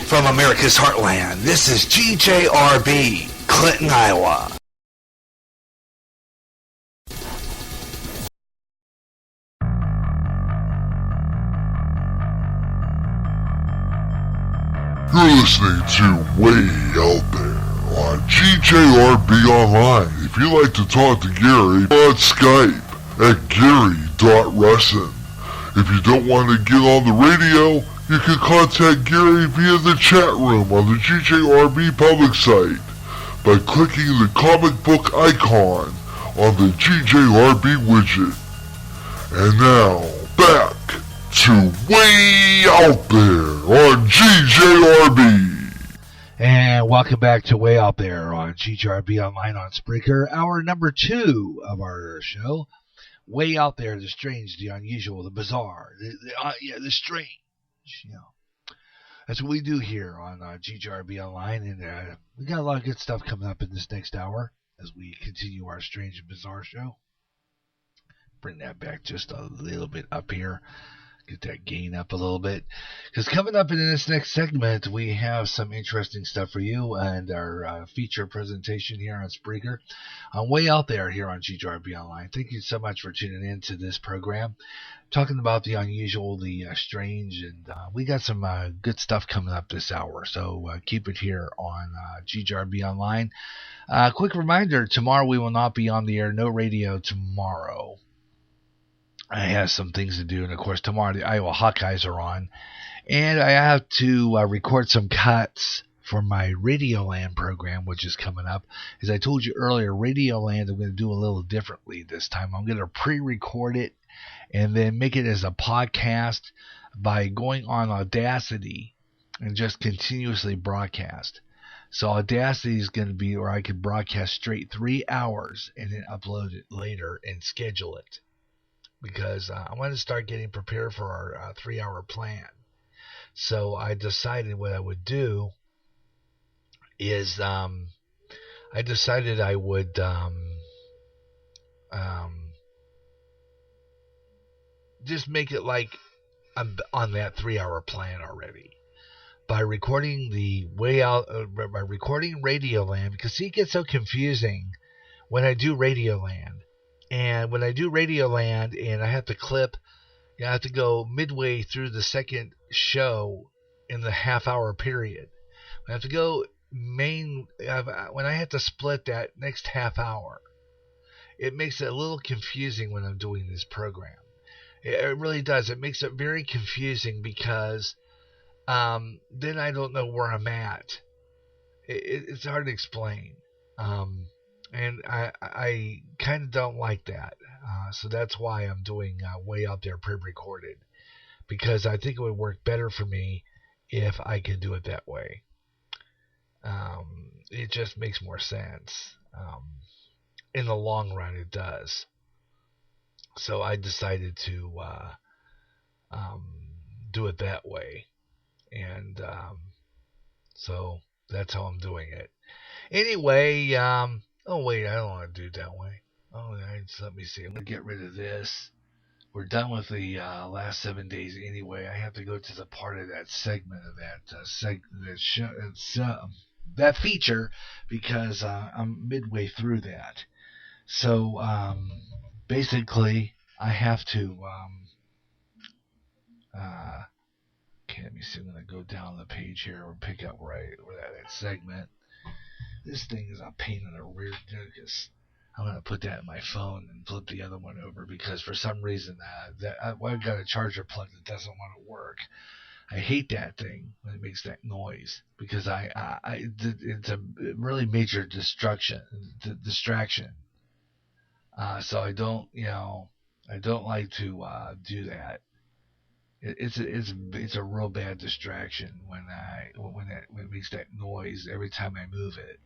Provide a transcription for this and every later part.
From America's heartland, this is GJRB, Clinton, Iowa. You're listening to Way Out There on GJRB Online. If you'd like to talk to Gary, on Skype at Gary.Russin. If you don't want to get on the radio, you can contact Gary via the chat room on the GJRB public site by clicking the comic book icon on the GJRB widget. And now, back to Way Out There on GJRB. And welcome back to Way Out There on GJRB Online on Spreaker, hour number 2 of our show. Way out there, the strange, the unusual, the bizarre, the strange. You know, that's what we do here on GJRB Online, and we got a lot of good stuff coming up in this next hour as we continue our strange and bizarre show. Bring that back just a little bit up here. Get that gain up a little bit. Because coming up in this next segment, we have some interesting stuff for you and our feature presentation here on Spreaker. On Way Out There here on GJRB Online. Thank you so much for tuning in to this program. Talking about the unusual, the strange, and we got some good stuff coming up this hour. So keep it here on GJRB Online. Quick reminder, tomorrow we will not be on the air. No radio tomorrow. I have some things to do, and of course tomorrow the Iowa Hawkeyes are on, and I have to record some cuts for my Radioland program, which is coming up. As I told you earlier, Radioland I'm going to do a little differently this time. I'm going to pre-record it and then make it as a podcast by going on Audacity and just continuously broadcast. So Audacity is going to be where I could broadcast straight 3 hours and then upload it later and schedule it. Because I want to start getting prepared for our 3-hour plan. So I decided what I would do is I decided I would just make it like I'm on that 3-hour plan already. By recording the way out, by recording Radioland, because see, it gets so confusing when I do Radioland. And when I do Radioland and I have to clip, I have to go midway through the second show in the half-hour period. I have to go when I have to split that next half hour, it makes it a little confusing when I'm doing this program. It really does. It makes it very confusing because then I don't know where I'm at. It's hard to explain. And I kind of don't like that. So that's why I'm doing Way Out There pre-recorded. Because I think it would work better for me if I could do it that way. It just makes more sense. In the long run, it does. So I decided to do it that way. And so that's how I'm doing it. Anyway, oh, wait, I don't want to do it that way. Oh, let me see. I'm going to get rid of this. We're done with the last 7 days anyway. I have to go to the part of that segment of that feature because I'm midway through that. So basically, I have to. Okay, let me see. I'm going to go down the page here and pick up right where that segment. This thing is a pain in the rear because I'm going to put that in my phone and flip the other one over because for some reason I've got a charger plug that doesn't want to work. I hate that thing when it makes that noise because it's a really major distraction. So I don't like to do that. It's a real bad distraction when it makes that noise every time I move it.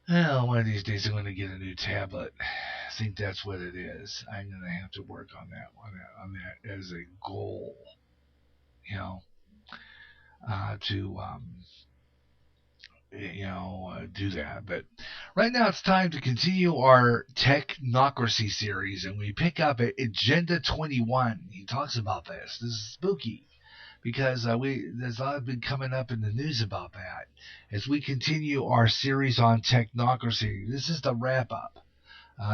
Well, one of these days I'm going to get a new tablet. I think that's what it is. I'm going to have to work on that as a goal, to do that. But right now it's time to continue our technocracy series, and we pick up at Agenda 21. He talks about this. This is spooky because there's a lot been coming up in the news about that. As we continue our series on technocracy, this is the wrap up.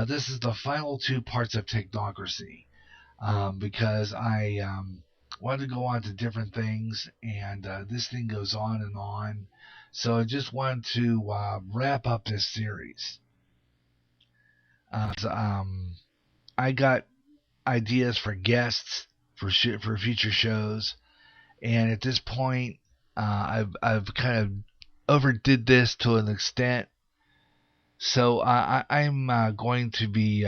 This is the final 2 parts of technocracy, because I want to go on to different things, and this thing goes on and on. So I just wanted to wrap up this series. I got ideas for guests for future shows, and at this point, I've kind of overdid this to an extent. So I'm going to be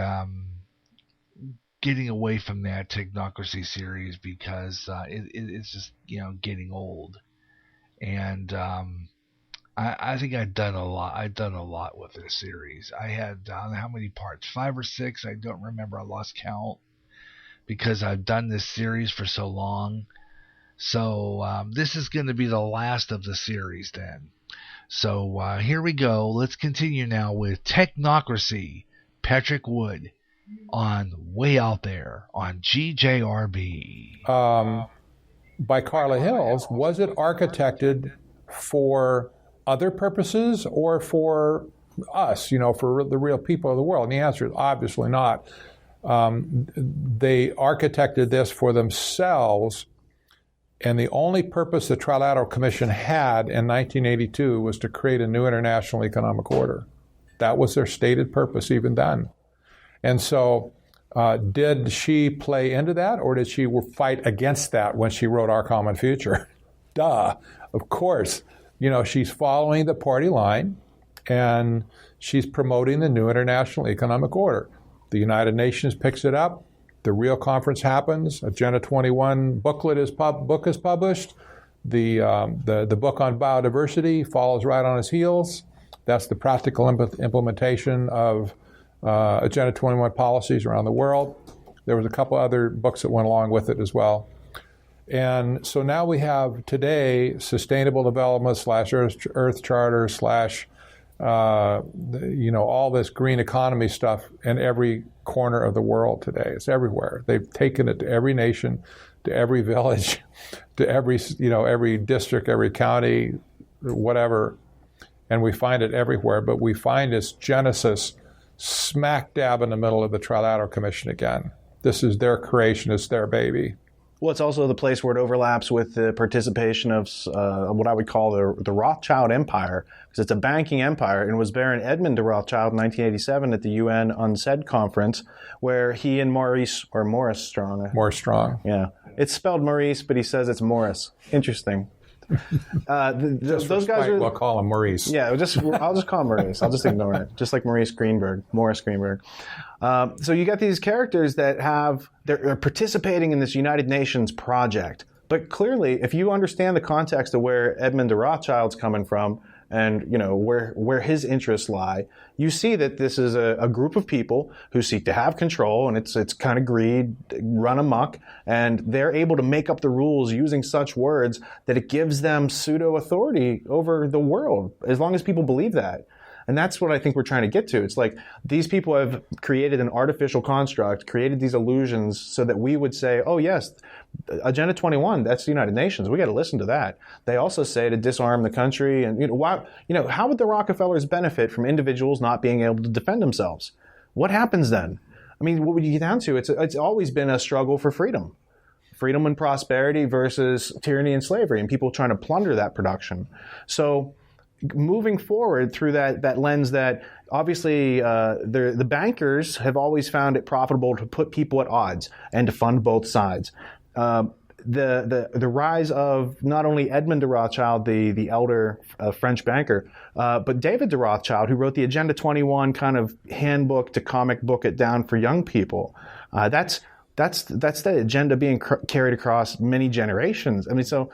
getting away from that technocracy series because it's just getting old, and I think I've done a lot. I've done a lot with this series. I had I don't know how many parts, 5 or 6. I don't remember. I lost count because I've done this series for so long. So this is going to be the last of the series then. So here we go. Let's continue now with Technocracy. Patrick Wood on Way Out There on GJRB. By Carla Hills, was it architected for other purposes or for us, for the real people of the world? And the answer is obviously not. They architected this for themselves, and the only purpose the Trilateral Commission had in 1982 was to create a new international economic order. That was their stated purpose even then. And so did she play into that, or did she fight against that when she wrote Our Common Future? Duh, of course. She's following the party line, and she's promoting the new international economic order. The United Nations picks it up. The real conference happens. Agenda 21 book is published. The book on biodiversity follows right on its heels. That's the practical implementation of Agenda 21 policies around the world. There was a couple other books that went along with it as well. And so now we have today Sustainable Development / Earth Charter / all this green economy stuff in every corner of the world today. It's everywhere. They've taken it to every nation, to every village, to every district, every county, whatever. And we find it everywhere. But we find its genesis smack dab in the middle of the Trilateral Commission again. This is their creation. It's their baby. Well, it's also the place where it overlaps with the participation of what I would call the Rothschild Empire, because it's a banking empire, and it was Baron Edmund de Rothschild in 1987 at the UN UNCED conference, where he and Morris Strong. Morris Strong. Yeah. It's spelled Maurice, but he says it's Morris. Interesting. Those guys are. We'll call him Maurice. Yeah, I'll just call him Maurice. I'll just ignore it. Just like Morris Greenberg. So you got these characters that they're participating in this United Nations project. But clearly, if you understand the context of where Edmund de Rothschild's coming from, and where his interests lie, you see that this is a group of people who seek to have control, and it's kind of greed, run amok, and they're able to make up the rules using such words that it gives them pseudo authority over the world, as long as people believe that. And that's what I think we're trying to get to. It's like these people have created an artificial construct, created these illusions so that we would say, oh, yes, Agenda 21, that's the United Nations. We got to listen to that. They also say to disarm the country. And, how would the Rockefellers benefit from individuals not being able to defend themselves? What happens then? I mean, what would you get down to? It's always been a struggle for freedom. Freedom and prosperity versus tyranny and slavery, and people trying to plunder that production. So moving forward through that lens, that obviously the bankers have always found it profitable to put people at odds and to fund both sides. The rise of not only Edmund de Rothschild, the elder French banker, but David de Rothschild, who wrote the Agenda 21 kind of handbook to comic book it down for young people. That's the agenda being carried across many generations. I mean, so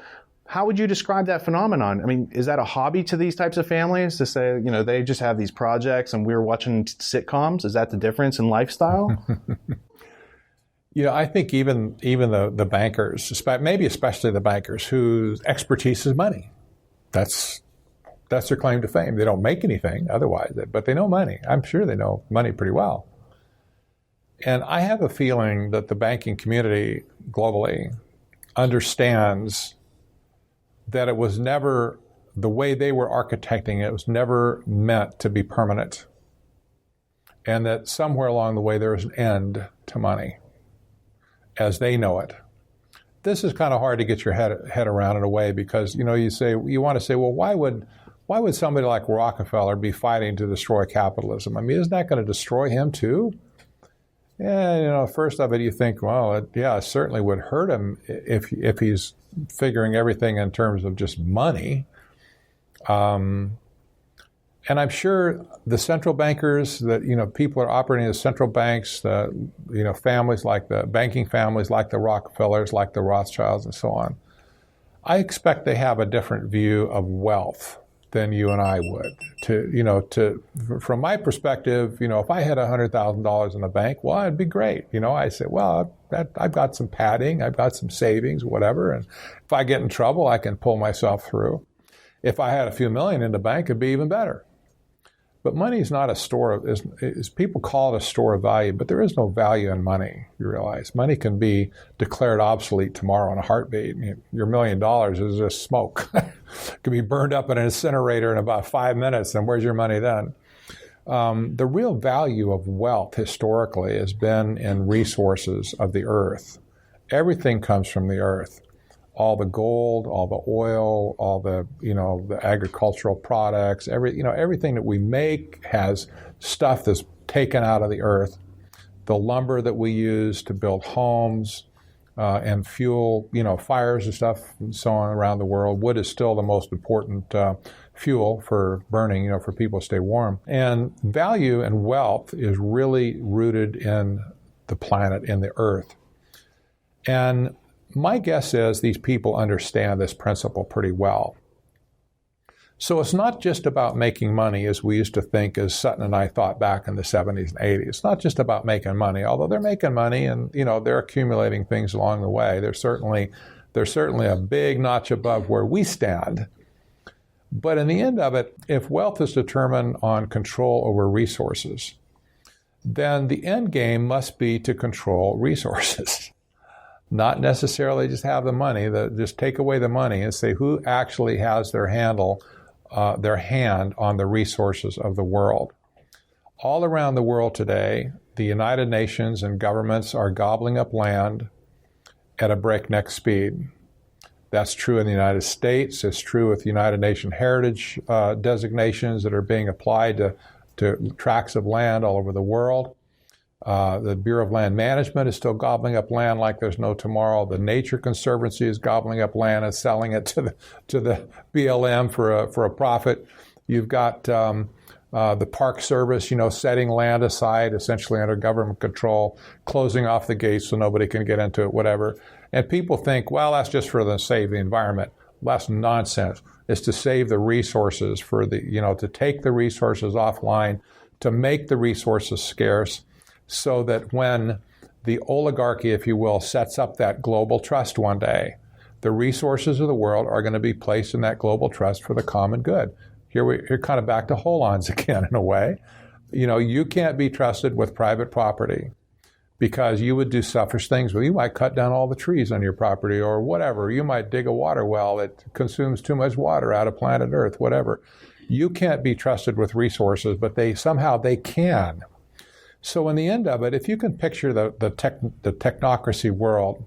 how would you describe that phenomenon? I mean, is that a hobby to these types of families to say, they just have these projects and we're watching sitcoms? Is that the difference in lifestyle? I think even the bankers, maybe especially the bankers whose expertise is money, that's their claim to fame. They don't make anything otherwise, but they know money. I'm sure they know money pretty well. And I have a feeling that the banking community globally understands that it was never, the way they were architecting it was never meant to be permanent. And that somewhere along the way there was an end to money as they know it. This is kind of hard to get your head around in a way, because you want to say, well, why would somebody like Rockefeller be fighting to destroy capitalism? I mean, isn't that going to destroy him too? Yeah, first of it, you think, well, it certainly would hurt him if he's figuring everything in terms of just money. And I'm sure the central bankers that, people are operating as central banks, families like the banking families, like the Rockefellers, like the Rothschilds and so on. I expect they have a different view of wealth than you and I would. From my perspective, if I had $100,000 in the bank, well, it'd be great. I say, well, I've got some padding, I've got some savings, whatever. And if I get in trouble, I can pull myself through. If I had a few million in the bank, it'd be even better. But money is not a store of, as people call it, a store of value, but there is no value in money, you realize. Money can be declared obsolete tomorrow in a heartbeat. Your $1 million is just smoke. It can be burned up in an incinerator in about 5 minutes, and where's your money then? The real value of wealth historically has been in resources of the earth. Everything comes from the earth. All the gold, all the oil, all the the agricultural products, everything that we make has stuff that's taken out of the earth. The lumber that we use to build homes and fuel, fires and stuff and so on around the world. Wood is still the most important fuel for burning, for people to stay warm. And value and wealth is really rooted in the planet, in the earth. And my guess is these people understand this principle pretty well. So it's not just about making money as we used to think, as Sutton and I thought back in the 70s and 80s. It's not just about making money, although they're making money and, they're accumulating things along the way. They're certainly a big notch above where we stand. But in the end of it, if wealth is determined on control over resources, then the end game must be to control resources. Not necessarily just have the money, just take away the money and say who actually has their hand on the resources of the world. All around the world today, the United Nations and governments are gobbling up land at a breakneck speed. That's true in the United States. It's true with United Nations heritage designations that are being applied to tracts of land all over the world. The Bureau of Land Management is still gobbling up land like there's no tomorrow. The Nature Conservancy is gobbling up land and selling it to the BLM for a profit. You've got the Park Service, setting land aside essentially under government control, closing off the gates so nobody can get into it, whatever. And people think, well, that's just for the save the environment. That's nonsense. It's to save the resources to take the resources offline, to make the resources scarce, so that when the oligarchy, if you will, sets up that global trust one day, the resources of the world are going to be placed in that global trust for the common good. Here we're kind of back to Holons again in a way. You can't be trusted with private property because you would do selfish things. Well, you might cut down all the trees on your property or whatever. You might dig a water well that consumes too much water out of planet Earth, whatever. You can't be trusted with resources, but they can. So in the end of it, if you can picture the technocracy world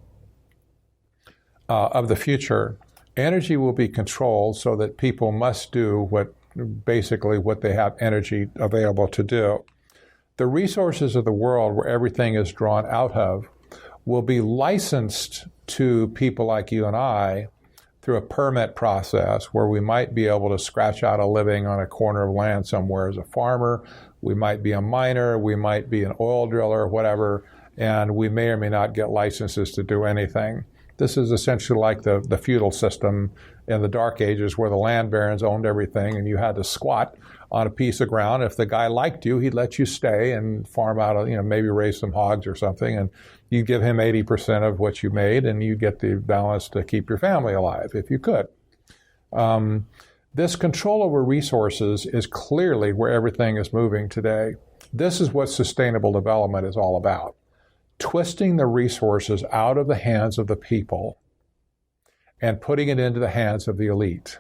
of the future, energy will be controlled so that people must do what they have energy available to do. The resources of the world where everything is drawn out of will be licensed to people like you and I through a permit process where we might be able to scratch out a living on a corner of land somewhere as a farmer. We might be a miner, we might be an oil driller, whatever, and we may or may not get licenses to do anything. This is essentially like the feudal system in the Dark Ages where the land barons owned everything and you had to squat on a piece of ground. If the guy liked you, he'd let you stay and farm out, maybe raise some hogs or something, and you give him 80% of what you made and you get the balance to keep your family alive if you could. This control over resources is clearly where everything is moving today. This is what sustainable development is all about. Twisting the resources out of the hands of the people and putting it into the hands of the elite.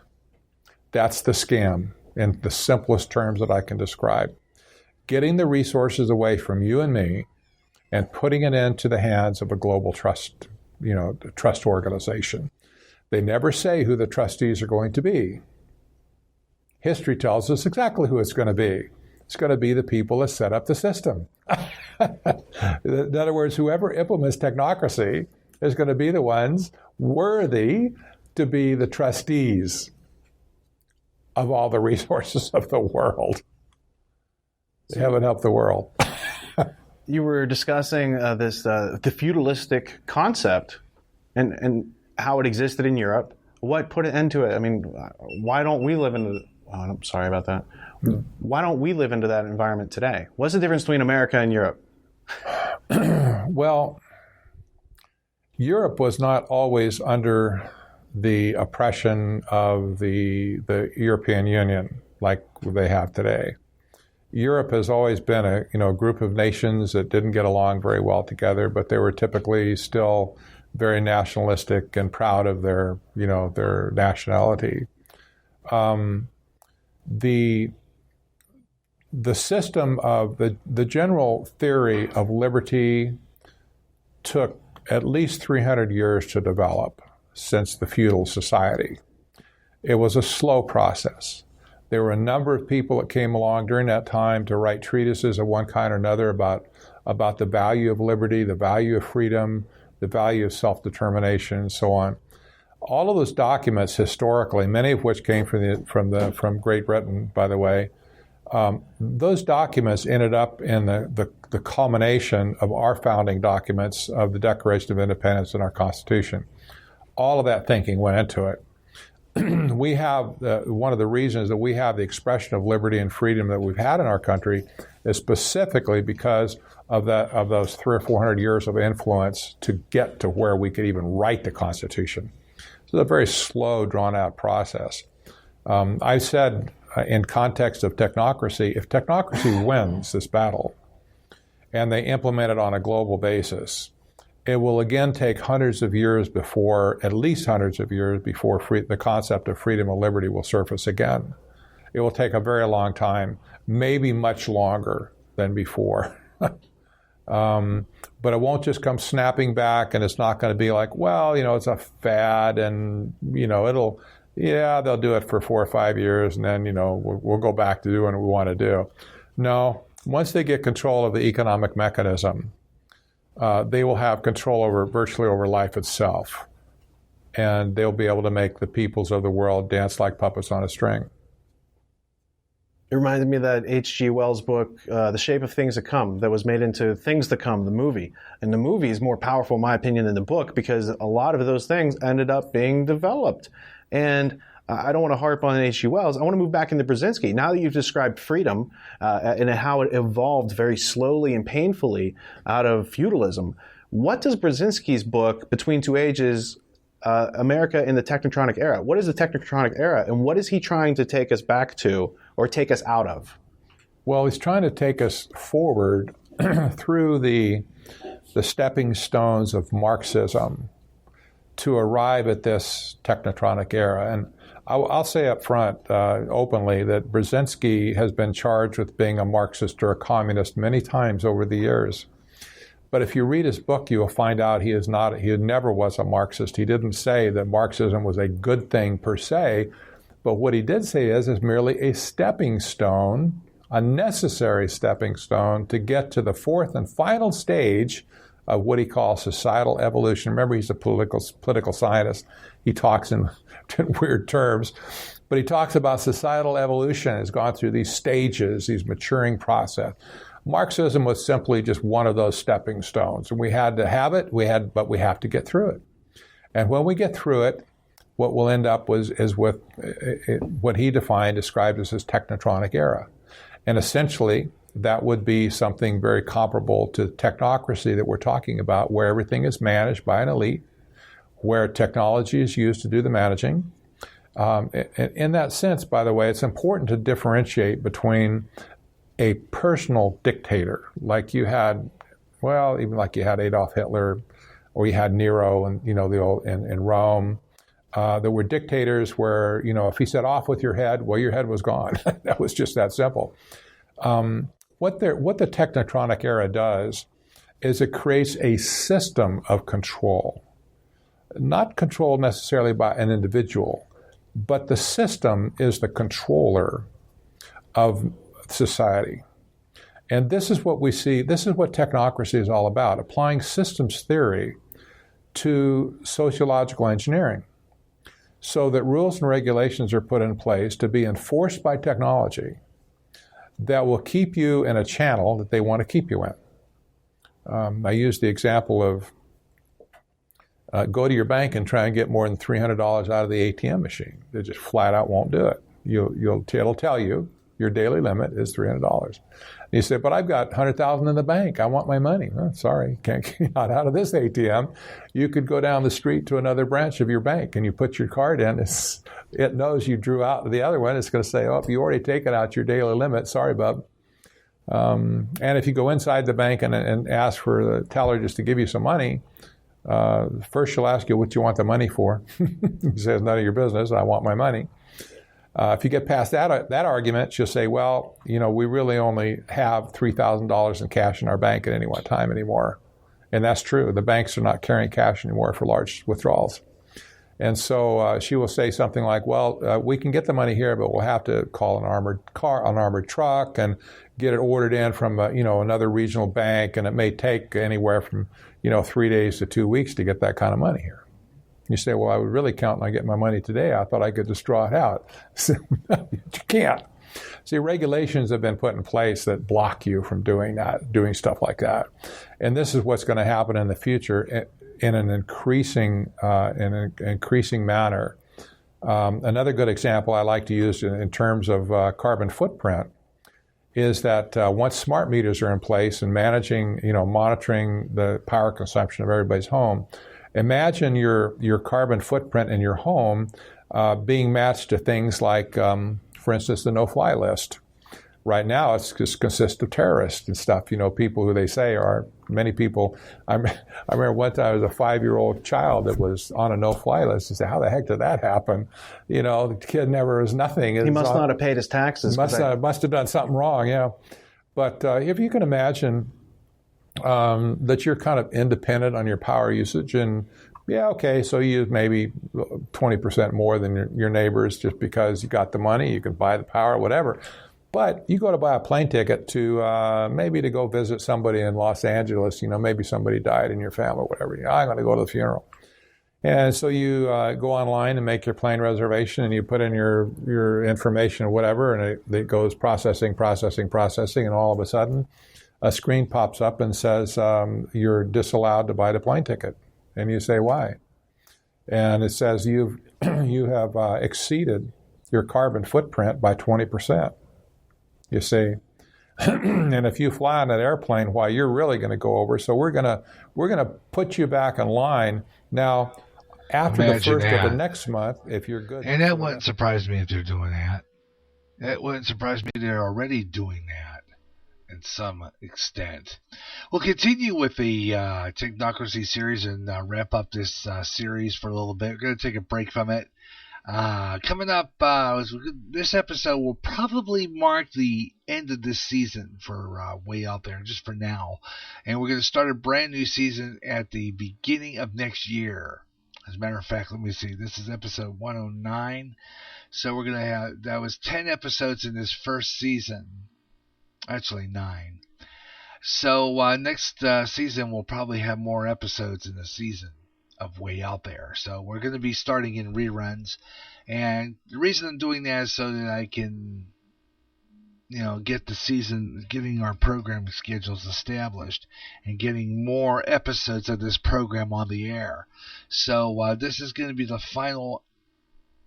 That's the scam in the simplest terms that I can describe. Getting the resources away from you and me and putting it into the hands of a global trust organization. They never say who the trustees are going to be. History tells us exactly who it's going to be. It's going to be the people that set up the system. In other words, whoever implements technocracy is going to be the ones worthy to be the trustees of all the resources of the world. They haven't helped the world. You were discussing the feudalistic concept and how it existed in Europe. What put an end to it? I mean, why don't we live into? Oh, I'm sorry about that. Why don't we live into that environment today? What's the difference between America and Europe? Well, Europe was not always under the oppression of the European Union like they have today. Europe has always been a group of nations that didn't get along very well together, but they were typically still very nationalistic and proud of their nationality. The system of the general theory of liberty took at least 300 years to develop since the feudal society. It was a slow process. There were a number of people that came along during that time to write treatises of one kind or another about the value of liberty, the value of freedom, the value of self-determination, and so on. All of those documents historically, many of which came from Great Britain, by the way, those documents ended up in the culmination of our founding documents of the Declaration of Independence and our Constitution. All of that thinking went into it. We have one of the reasons that we have the expression of liberty and freedom that we've had in our country is specifically because of those 300 or 400 years of influence to get to where we could even write the Constitution. So it's a very slow, drawn-out process. I said in context of technocracy, if technocracy wins this battle and they implement it on a global basis, it will again take at least hundreds of years before the concept of freedom and liberty will surface again. It will take a very long time, maybe much longer than before. But it won't just come snapping back, and it's not going to be like, well, it's a fad, and they'll do it for 4 or 5 years, and then we'll go back to doing what we want to do. No, once they get control of the economic mechanism, they will have control virtually over life itself. And they'll be able to make the peoples of the world dance like puppets on a string. It reminded me of that H.G. Wells book, The Shape of Things to Come, that was made into Things to Come, the movie. And the movie is more powerful, in my opinion, than the book because a lot of those things ended up being developed. And I don't want to harp on H.G. Wells. I want to move back into Brzezinski. Now that you've described freedom and how it evolved very slowly and painfully out of feudalism, what does Brzezinski's book, Between Two Ages, America in the Technotronic Era, what is the Technotronic Era, and what is he trying to take us back to or take us out of? Well, he's trying to take us forward through the stepping stones of Marxism to arrive at this Technotronic Era. And I'll say up front, openly, that Brzezinski has been charged with being a Marxist or a communist many times over the years. But if you read his book, you will find out he never was a Marxist. He didn't say that Marxism was a good thing per se, but what he did say is merely a stepping stone, a necessary stepping stone to get to the fourth and final stage of what he calls societal evolution. Remember, he's a political scientist. He talks in weird terms, but he talks about societal evolution has gone through these stages, these maturing process. Marxism was simply just one of those stepping stones, and we had to have it. But we have to get through it. And when we get through it, what we'll end up is with what he described as his Technotronic Era, and essentially that would be something very comparable to technocracy that we're talking about, where everything is managed by an elite, where technology is used to do the managing. In that sense, by the way, it's important to differentiate between a personal dictator, like you had, even like you had Adolf Hitler, or you had Nero, and in Rome, There were dictators where, if he said off with your head, well, your head was gone. That was just that simple. What the technotronic era does is it creates a system of control, not controlled necessarily by an individual, but the system is the controller of society. And this is what we see, this is what technocracy is all about, applying systems theory to sociological engineering so that rules and regulations are put in place to be enforced by technology that will keep you in a channel that they want to keep you in. I use the example of go to your bank and try and get more than $300 out of the ATM machine. They just flat out won't do it. It'll tell you your daily limit is $300. You say, but I've got $100,000 in the bank. I want my money. Oh, sorry, can't get out of this ATM. You could go down the street to another branch of your bank and you put your card in. It knows you drew out the other one. It's going to say, oh, you already taken out your daily limit. Sorry, bub. And if you go inside the bank and ask for the teller just to give you some money, first she'll ask you what you want the money for. You say, it's none of your business. I want my money. If you get past that argument, she'll say, well, we really only have $3,000 in cash in our bank at any one time anymore. And that's true. The banks are not carrying cash anymore for large withdrawals. And so she will say something like, well, we can get the money here, but we'll have to call an armored truck and get it ordered in from another regional bank. And it may take anywhere from 3 days to 2 weeks to get that kind of money here. You say, well, I would really count on getting my money today. I thought I could just draw it out. You can't. See, regulations have been put in place that block you from doing stuff like that. And this is what's going to happen in the future in an increasing manner. Another good example I like to use in terms of carbon footprint is that once smart meters are in place and monitoring the power consumption of everybody's home, imagine your carbon footprint in your home being matched to things like, for instance, the no-fly list. Right now, it consists of terrorists and stuff. People who they say are many people. I remember one time there was a 5-year-old child that was on a no-fly list. I said, "How the heck did that happen?" The kid never was nothing. He must not have paid his taxes. Must have done something wrong. Yeah, but if you can imagine that you're kind of independent on your power usage, and so you use maybe 20% more than your neighbors just because you got the money, you can buy the power, whatever. But you go to buy a plane ticket to maybe to go visit somebody in Los Angeles, maybe somebody died in your family or whatever. I'm going to go to the funeral. And so you go online and make your plane reservation and you put in your information or whatever, and it goes processing, and all of a sudden a screen pops up and says you're disallowed to buy the plane ticket. And you say, why? And it says you have exceeded your carbon footprint by 20%. You see, and if you fly on that airplane, why, you're really going to go over. So we're gonna put you back in line now. After the first of the next month, if you're good. And that wouldn't surprise me if they're doing that. That wouldn't surprise me if they're already doing that in some extent. We'll continue with the Technocracy series and wrap up this series for a little bit. We're going to take a break from it. Coming up, this episode will probably mark the end of this season for Way Out There, just for now. And we're going to start a brand new season at the beginning of next year. As a matter of fact, let me see. This is episode 109. So we're going to have, that was 10 episodes in this first season. Actually, 9. So next season, we'll probably have more episodes in the season of Way Out There. So we're going to be starting in reruns. And the reason I'm doing that is so that I can, get the season, getting our programming schedules established and getting more episodes of this program on the air. So this is going to be the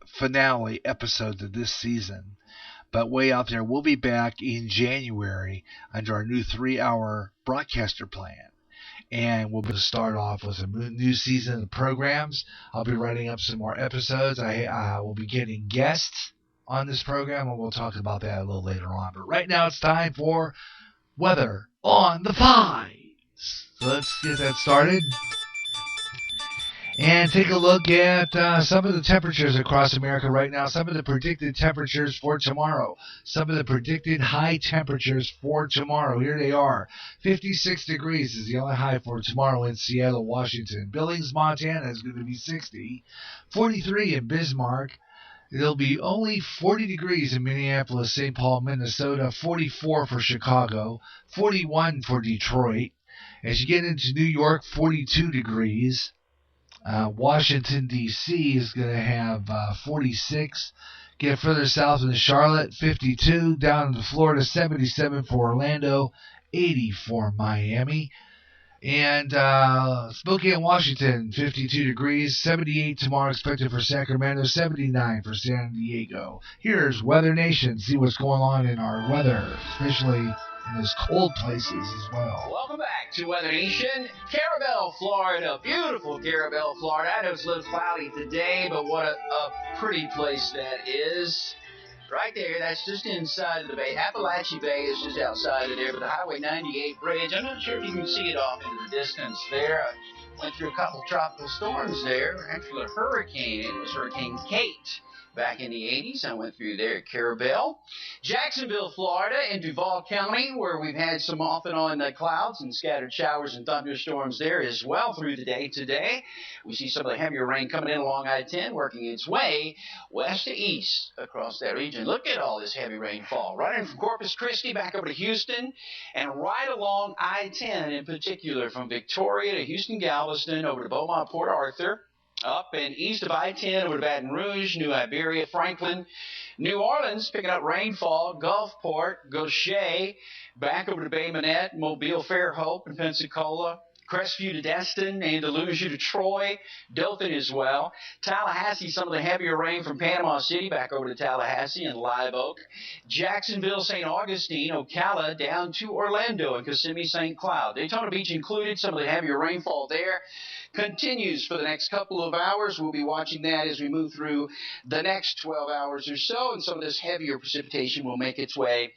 finale episode of this season. But Way Out There will be back in January under our new 3-hour broadcaster plan. And we'll start off with a new season of programs. I'll be writing up some more episodes. I will be getting guests on this program, and we'll talk about that a little later on. But right now it's time for Weather on the Fives. So let's get that started. And take a look at some of the temperatures across America right now, some of the predicted temperatures for tomorrow, some of the predicted high temperatures for tomorrow. Here they are. 56 degrees is the only high for tomorrow in Seattle, Washington. Billings, Montana is going to be 60. 43 in Bismarck. It'll be only 40 degrees in Minneapolis, St. Paul, Minnesota. 44 for Chicago. 41 for Detroit. As you get into New York, 42 degrees. Washington, D.C. is going to have 46. Get further south into Charlotte, 52. Down to Florida, 77 for Orlando, 80 for Miami. And Spokane, Washington, 52 degrees, 78 tomorrow expected for Sacramento, 79 for San Diego. Here's Weather Nation. See what's going on in our weather, especially in those cold places as well. Welcome back to Weather Nation. Carabel, Florida. Beautiful Carabel, Florida. I know it's a little cloudy today, but what a pretty place that is. Right there, that's just inside of the bay. Appalachia Bay is just outside of there, but the Highway 98 bridge, I'm not sure if you can see it off into the distance there. I went through a couple tropical storms there. Actually, a hurricane. It was Hurricane Kate. Back in the 80s, I went through there at Carabel. Jacksonville, Florida, and Duval County, where we've had some off and on clouds and scattered showers and thunderstorms there as well through the day today. We see some of the heavier rain coming in along I-10, working its way west to east across that region. Look at all this heavy rainfall. Running from Corpus Christi back over to Houston, and right along I-10 in particular, from Victoria to Houston, Galveston, over to Beaumont, Port Arthur, up and east of I-10 over to Baton Rouge, New Iberia, Franklin, New Orleans, picking up rainfall, Gulfport, Gaucher, back over to Bay Minette, Mobile, Fairhope, and Pensacola, Crestview to Destin, Andalusia to Troy, Dothan as well. Tallahassee, some of the heavier rain from Panama City back over to Tallahassee and Live Oak. Jacksonville, St. Augustine, Ocala, down to Orlando and Kissimmee, St. Cloud. Daytona Beach included, some of the heavier rainfall there continues for the next couple of hours. We'll be watching that as we move through the next 12 hours or so, and some of this heavier precipitation will make its way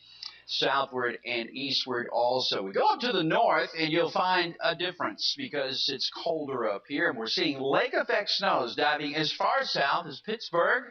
southward and eastward also. We go up to the north, and you'll find a difference because it's colder up here, and we're seeing lake effect snows diving as far south as Pittsburgh,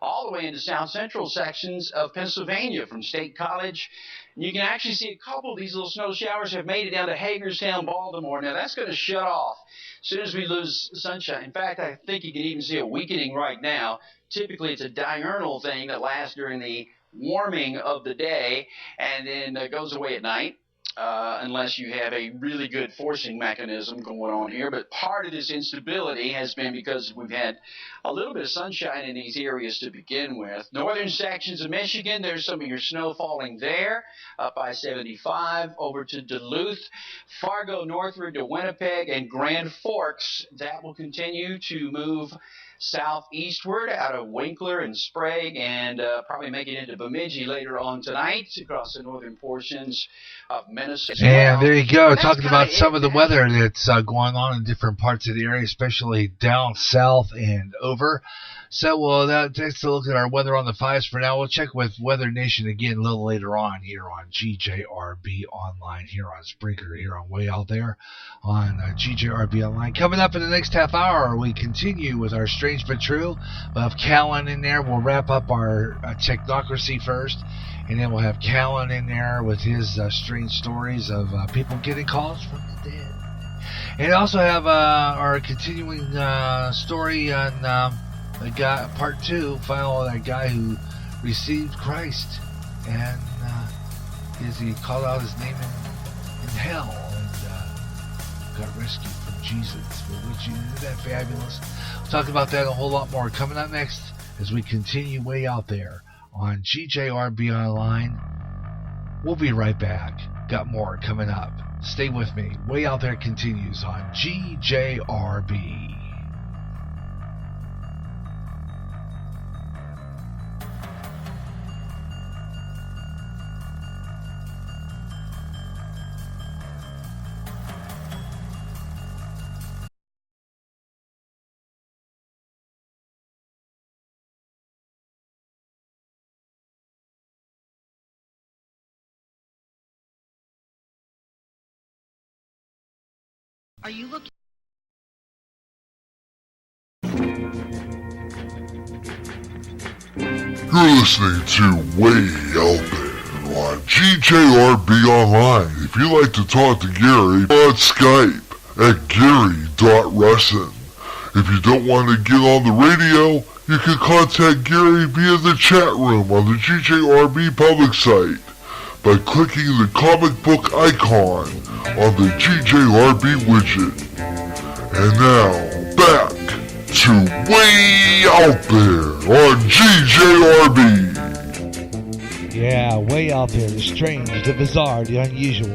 all the way into south central sections of Pennsylvania from State College. And you can actually see a couple of these little snow showers have made it down to Hagerstown, Baltimore. Now, that's going to shut off as soon as we lose sunshine. In fact, I think you can even see a weakening right now. Typically, it's a diurnal thing that lasts during the warming of the day and then goes away at night, unless you have a really good forcing mechanism going on here. But part of this instability has been because we've had a little bit of sunshine in these areas to begin with. Northern sections of Michigan, there's some of your snow falling there, up I-75 over to Duluth, Fargo northward to Winnipeg, and Grand Forks. That will continue to move southeastward out of Winkler and Sprague, and probably make it into Bemidji later on tonight across the northern portions of Minnesota. And there you go, talking about some of the weather that's going on in different parts of the area, especially down south and over. So that takes a look at our weather on the fives for now. We'll check with Weather Nation again a little later on here on GJRB Online, here on Spreaker, here on Way Out There on GJRB Online. Coming up in the next half hour, we continue with our Strange But True. We'll have Callan in there. We'll wrap up our Technocracy first, and then we'll have Callan in there with his strange stories of people getting calls from the dead. And also have our continuing story on part 2, follow that guy who received Christ, and he called out his name in hell and got rescued from Jesus. Isn't that fabulous? We'll talk about that and a whole lot more coming up next as we continue Way Out There on GJRB Online. We'll be right back. Got more coming up. Stay with me. Way Out There continues on GJRB. Are you looking You're listening to Way Out There on GJRB Online. If you'd like to talk to Gary, on Skype at Gary.Russin. If you don't want to get on the radio, you can contact Gary via the chat room on the GJRB public site by clicking the comic book icon on the GJRB widget. And now, back to Way Out There on GJRB. Yeah, way out there, the strange, the bizarre, the unusual.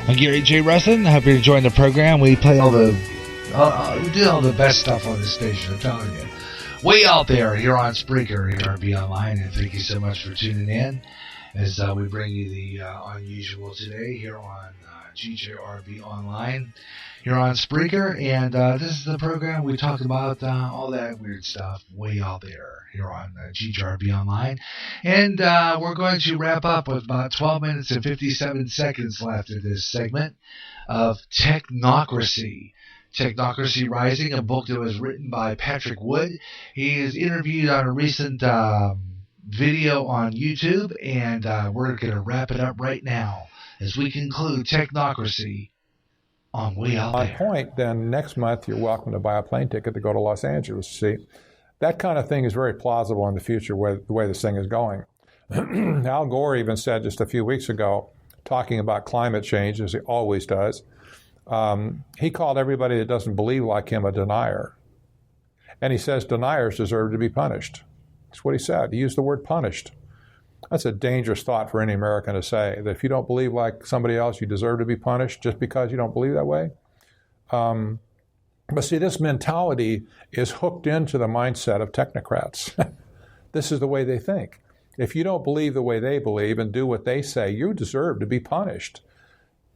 I'm Gary J. Russin. I hope you're enjoying the program. We play all the, we do all the best stuff on this station, I'm telling you. Way out there here on Spreaker, here on Be Online, and thank you so much for tuning in as we bring you the unusual today here on GJRB Online, here on Spreaker, and this is the program we talk about all that weird stuff way out there here on GJRB Online, and we're going to wrap up with about 12 minutes and 57 seconds left of this segment of Technocracy. Technocracy Rising, a book that was written by Patrick Wood. He is interviewed on a recent video on YouTube, and we're going to wrap it up right now as we conclude Technocracy on Way Out There. On point, then next month you're welcome to buy a plane ticket to go to Los Angeles. See, that kind of thing is very plausible in the future, the way this thing is going. Al Gore even said just a few weeks ago, talking about climate change, as he always does, he called everybody that doesn't believe like him a denier. And he says deniers deserve to be punished. That's what he said. He used the word punished. That's a dangerous thought for any American to say, that if you don't believe like somebody else, you deserve to be punished just because you don't believe that way. But see, this mentality is hooked into the mindset of technocrats. This is the way they think. If you don't believe the way they believe and do what they say, you deserve to be punished.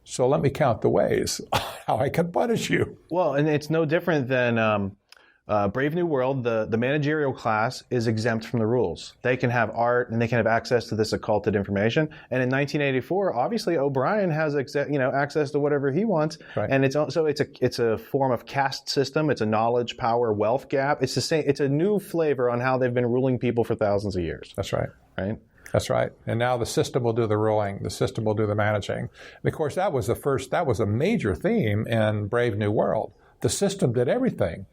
So let me count the ways how I can punish you. Well, and it's no different than Brave New World. The managerial class is exempt from the rules. They can have art and they can have access to this occulted information. And in 1984, obviously O'Brien has access to whatever he wants. Right. And it's a form of caste system. It's a knowledge, power, wealth gap. It's the same. It's a new flavor on how they've been ruling people for thousands of years. That's right. Right. That's right. And now the system will do the ruling. The system will do the managing. And of course, that was a major theme in Brave New World. The system did everything.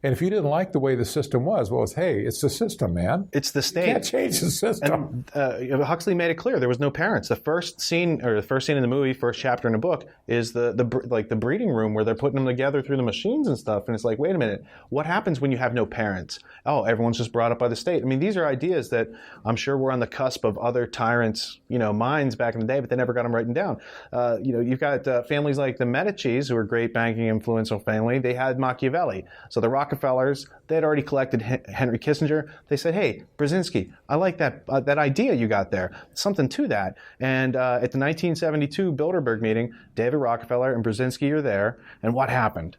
And if you didn't like the way the system was, well, it's the system, man. It's the state. You can't change the system. And Huxley made it clear there was no parents. The first scene in the movie, first chapter in the book, is the breeding room where they're putting them together through the machines and stuff. And it's like, wait a minute, what happens when you have no parents? Oh, everyone's just brought up by the state. I mean, these are ideas that I'm sure were on the cusp of other tyrants, minds back in the day, but they never got them written down. You've got families like the Medicis, who are a great banking influential family. They had Machiavelli. So the Rockefellers, they had already collected Henry Kissinger. They said, hey, Brzezinski, I like that idea you got there. Something to that. And at the 1972 Bilderberg meeting, David Rockefeller and Brzezinski are there. And what happened?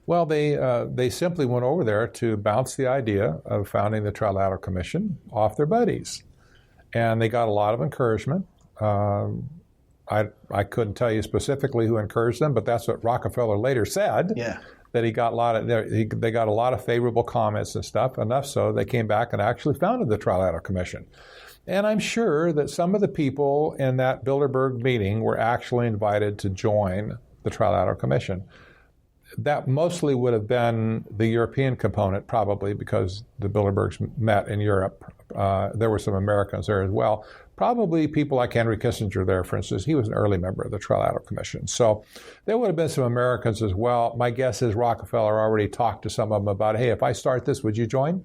Well, they simply went over there to bounce the idea of founding the Trilateral Commission off their buddies. And they got a lot of encouragement. I couldn't tell you specifically who encouraged them, but that's what Rockefeller later said. Yeah. That they got a lot of favorable comments and stuff, enough so they came back and actually founded the Trilateral Commission. And I'm sure that some of the people in that Bilderberg meeting were actually invited to join the Trilateral Commission. That mostly would have been the European component, probably, because the Bilderbergs met in Europe. There were some Americans there as well. Probably people like Henry Kissinger there, for instance. He was an early member of the Trilateral Commission. So there would have been some Americans as well. My guess is Rockefeller already talked to some of them about, hey, if I start this, would you join?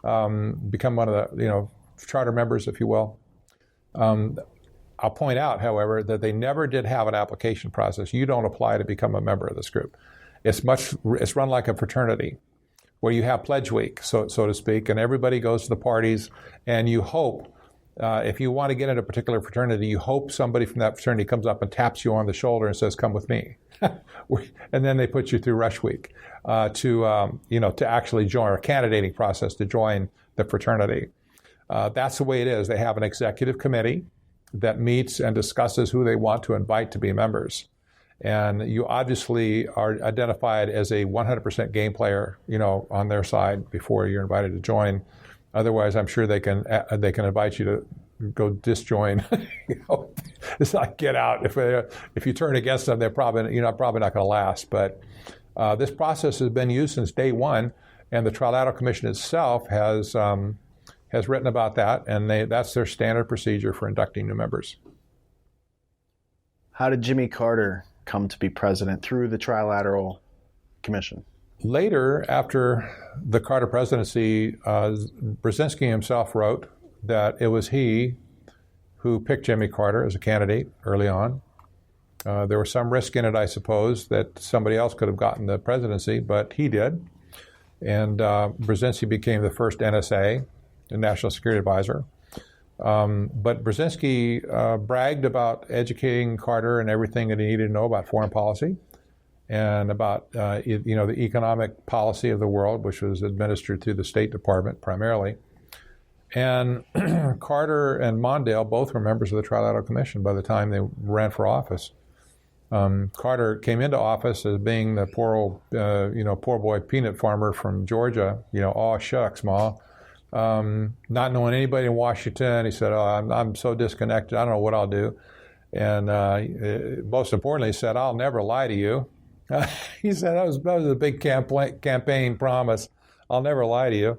Become one of the charter members, if you will. I'll point out, however, that they never did have an application process. You don't apply to become a member of this group. It's run like a fraternity, where you have pledge week, so to speak, and everybody goes to the parties, and you hope, if you want to get into a particular fraternity, you hope somebody from that fraternity comes up and taps you on the shoulder and says, "Come with me," and then they put you through rush week to actually join, or candidating process to join the fraternity. That's the way it is. They have an executive committee that meets and discusses who they want to invite to be members. And you obviously are identified as a 100% game player, on their side before you're invited to join. Otherwise, I'm sure they can invite you to go disjoin. It's like get out. If you turn against them, you're probably not going to last. But this process has been used since day one, and the Trilateral Commission itself has written about that, and that's their standard procedure for inducting new members. How did Jimmy Carter come to be president through the Trilateral Commission? Later, after the Carter presidency, Brzezinski himself wrote that it was he who picked Jimmy Carter as a candidate early on. There was some risk in it, I suppose, that somebody else could have gotten the presidency, but he did. And Brzezinski became the first NSA, the National Security Advisor. But Brzezinski bragged about educating Carter and everything that he needed to know about foreign policy and about the economic policy of the world, which was administered through the State Department primarily. And Carter and Mondale both were members of the Trilateral Commission by the time they ran for office. Carter came into office as being the poor boy peanut farmer from Georgia. Aw shucks, ma. Not knowing anybody in Washington, he said, I'm so disconnected, I don't know what I'll do. And most importantly, he said, I'll never lie to you. He said, that was a big campaign promise. I'll never lie to you.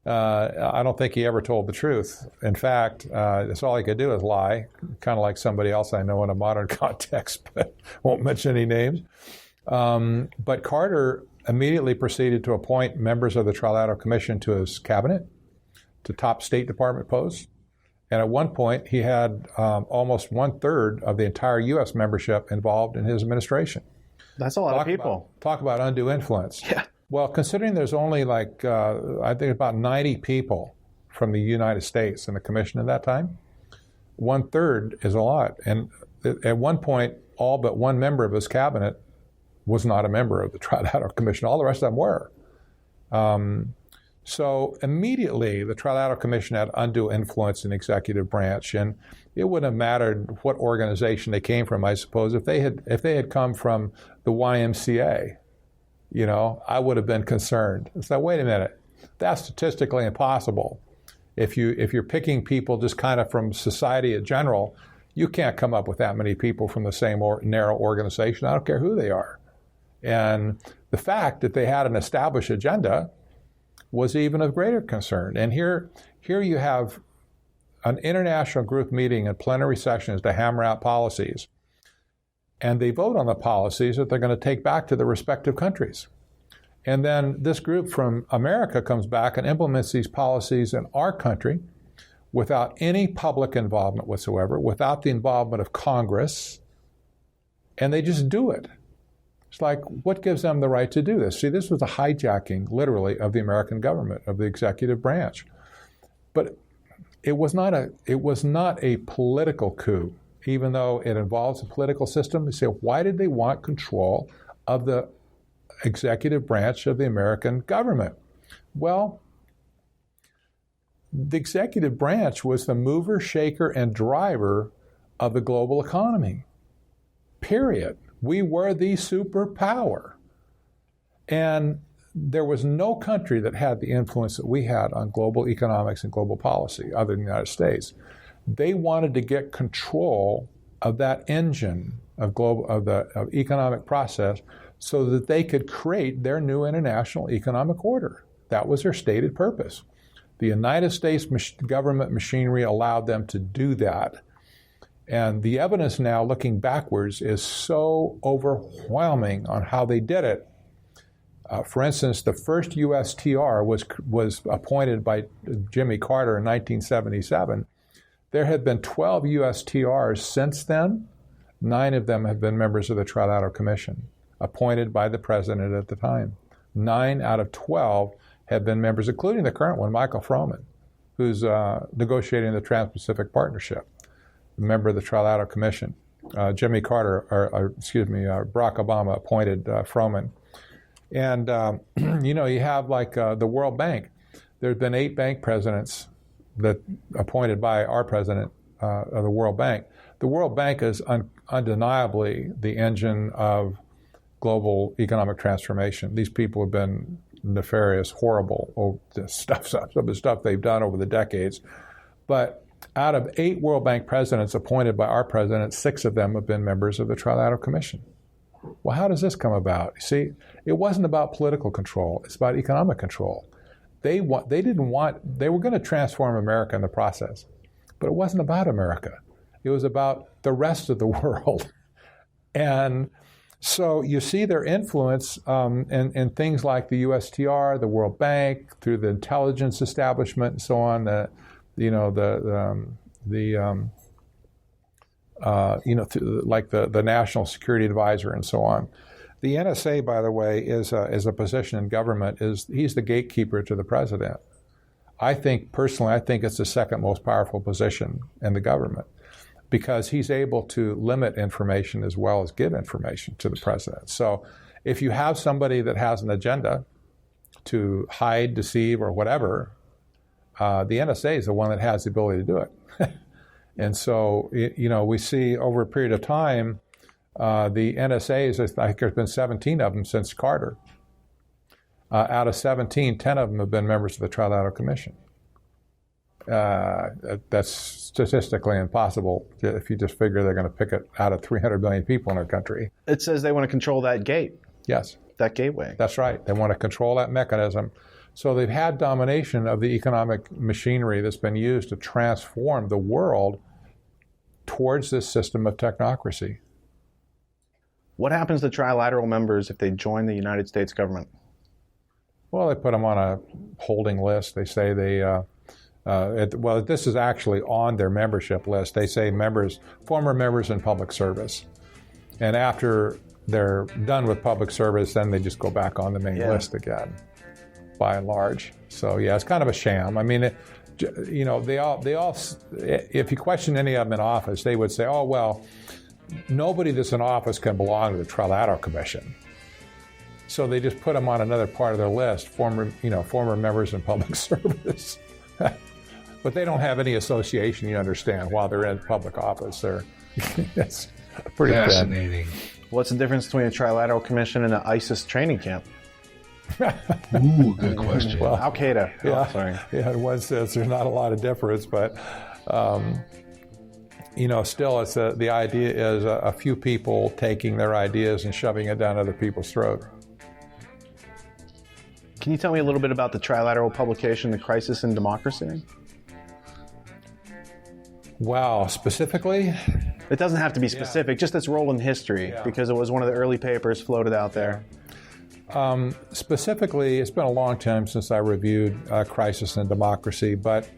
I don't think he ever told the truth. In fact, that's all he could do is lie, kind of like somebody else I know in a modern context, but won't mention any names. But Carter immediately proceeded to appoint members of the Trilateral Commission to his cabinet, to top State Department posts. And at one point, he had almost 1/3 of the entire U.S. membership involved in his administration. That's a lot of people. Talk about undue influence. Yeah. Well, considering there's only I think about 90 people from the United States in the commission at that time, 1/3 is a lot. And at one point, all but one member of his cabinet was not a member of the Trilateral Commission. All the rest of them were. So immediately, the Trilateral Commission had undue influence in the executive branch, and it wouldn't have mattered what organization they came from, I suppose. If they had come from the YMCA, I would have been concerned. It's like, wait a minute, that's statistically impossible. If you're picking people just kind of from society in general, you can't come up with that many people from the same narrow organization. I don't care who they are. And the fact that they had an established agenda was even of greater concern. And here you have an international group meeting in plenary sessions to hammer out policies. And they vote on the policies that they're going to take back to the respective countries. And then this group from America comes back and implements these policies in our country without any public involvement whatsoever, without the involvement of Congress, and they just do it. It's like, what gives them the right to do this? See, this was a hijacking, literally, of the American government, of the executive branch. But it was not a political coup, even though it involves a political system. They say, why did they want control of the executive branch of the American government? Well, the executive branch was the mover, shaker, and driver of the global economy. Period. We were the superpower. And there was no country that had the influence that we had on global economics and global policy other than the United States. They wanted to get control of that engine of economic process so that they could create their new international economic order. That was their stated purpose. The United States government machinery allowed them to do that. And the evidence now, looking backwards, is so overwhelming on how they did it. For instance, the first USTR was appointed by Jimmy Carter in 1977. There have been 12 USTRs since then. 9 of them have been members of the Trilateral Commission, appointed by the president at the time. 9 out of 12 have been members, including the current one, Michael Froman, who's negotiating the Trans-Pacific Partnership, a member of the Trilateral Commission. Barack Obama appointed Froman. And, you have the World Bank. There have been 8 bank presidents that appointed by our president of the World Bank. the World Bank is undeniably the engine of global economic transformation. These people have been nefarious, horrible, some of the stuff they've done over the decades. But out of 8 World Bank presidents appointed by our president, 6 of them have been members of the Trilateral Commission. Well, how does this come about? You see, it wasn't about political control. It's about economic control. They were going to transform America in the process, but it wasn't about America. It was about the rest of the world. And so you see their influence in things like the USTR, the World Bank, through the intelligence establishment and so on. Like the National Security Advisor and so on. The NSA, by the way, is a position in government. He's the gatekeeper to the president. Personally, I think it's the second most powerful position in the government, because he's able to limit information as well as give information to the president. So if you have somebody that has an agenda to hide, deceive, or whatever, the NSA is the one that has the ability to do it. And so, we see over a period of time, the NSAs, I think there's been 17 of them since Carter. Out of 17, 10 of them have been members of the Trilateral Commission. That's statistically impossible if you just figure they're going to pick it out of 300 million people in our country. It says they want to control that gate. Yes. That gateway. That's right. They want to control that mechanism. So they've had domination of the economic machinery that's been used to transform the world towards this system of technocracy. What happens to trilateral members if they join the United States government? Well, they put them on a holding list. They say this is actually on their membership list. They say former members in public service. And after they're done with public service, then they just go back on the main list again, by and large. So yeah, it's kind of a sham. I mean, they all. If you question any of them in office, they would say, "Oh well, nobody that's in office can belong to the Trilateral Commission." So they just put them on another part of their list, former members in public service. But they don't have any association, you understand, while they're in public office. It's pretty fascinating. What's the difference between a Trilateral Commission and an ISIS training camp? Ooh, good question. Well, Al-Qaeda. Yeah, sorry. Yeah, in one sense, there's not a lot of difference, but still, it's the idea is a few people taking their ideas and shoving it down other people's throat. Can you tell me a little bit about the trilateral publication, The Crisis in Democracy? Wow, specifically? It doesn't have to be specific, just its role in history, because it was one of the early papers floated out there. Specifically, it's been a long time since I reviewed Crisis in Democracy, but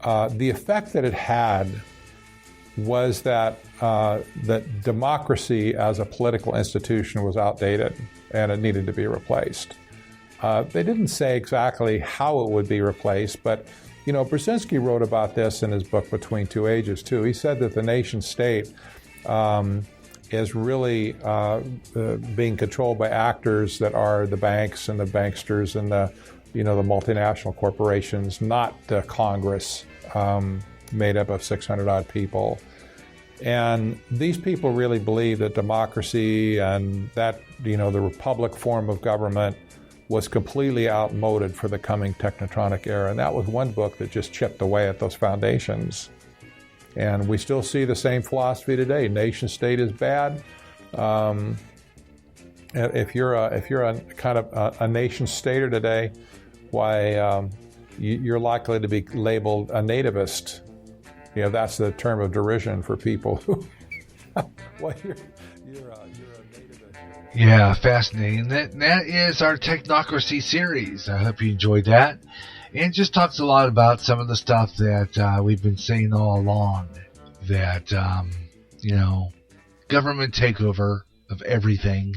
the effect that it had was that democracy as a political institution was outdated and it needed to be replaced. They didn't say exactly how it would be replaced, but Brzezinski wrote about this in his book Between Two Ages too. He said that the nation state is really being controlled by actors that are the banks and the banksters and the multinational corporations, not the Congress made up of 600 odd people. And these people really believe that democracy and that the republic form of government was completely outmoded for the coming technotronic era. And that was one book that just chipped away at those foundations. And we still see the same philosophy today. Nation state is bad. If you're a kind of a nation stater today, why you're likely to be labeled a nativist. That's the term of derision for people who. Well, you're a nativist. Yeah, fascinating. That is our Technocracy series. I hope you enjoyed that. And just talks a lot about some of the stuff that we've been saying all along, that, government takeover of everything.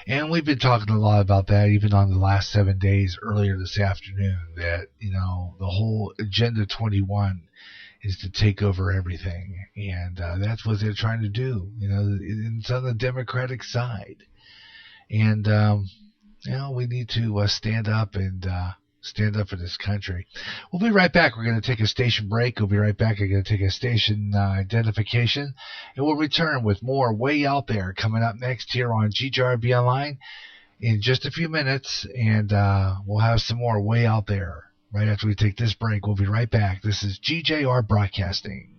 And we've been talking a lot about that even on the last 7 days earlier this afternoon, that, the whole Agenda 21 is to take over everything. And that's what they're trying to do. It's on the Democratic side. And, we need to stand up and stand up for this country. We'll be right back. We're going to take a station break. We'll be right back. I'm going to take a station identification, and we'll return with more Way Out There coming up next here on GJRB Online in just a few minutes, and we'll have some more Way Out There right after we take this break. We'll be right back. This is GJR Broadcasting.